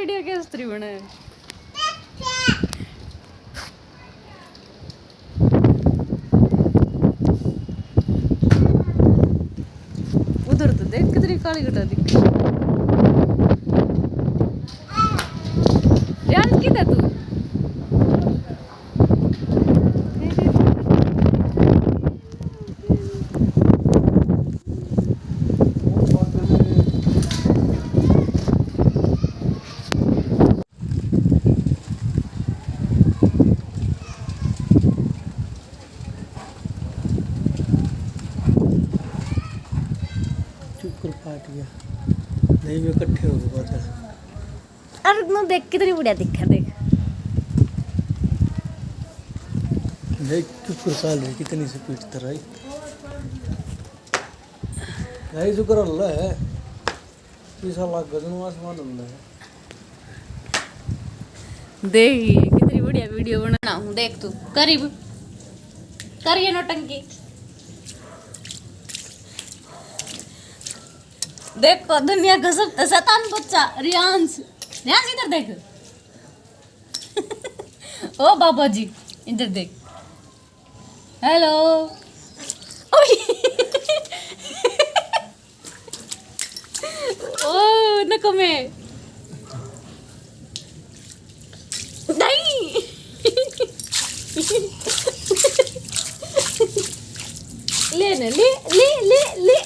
video के स्त्री बने उधर तो देख कितनी काली घटा दिख यार किधर तू पाट गया नहीं भी इकट्ठे हो गए बादल अरे नो देख कितनी बढ़िया दिखा देख देख चुप साल है कितनी से पीट तरह यही शुक्र अल्लाह है तीसरा लाख गजन आसमान अल्लाह है देख कितनी बढ़िया वीडियो बना हूँ देख तू करीब करिए नौटंकी देखो दुनिया गजब शैतान बच्चा रियांश रियांश इधर देख ओ बाबा जी इधर देख हेलो ओ नको में नहीं ले ना ले ले ले ले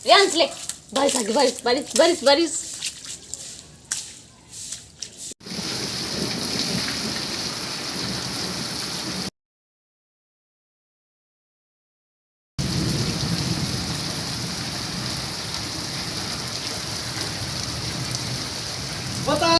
Rians ले बारिश आ गई बारिश बारिश बारिश बारिश बता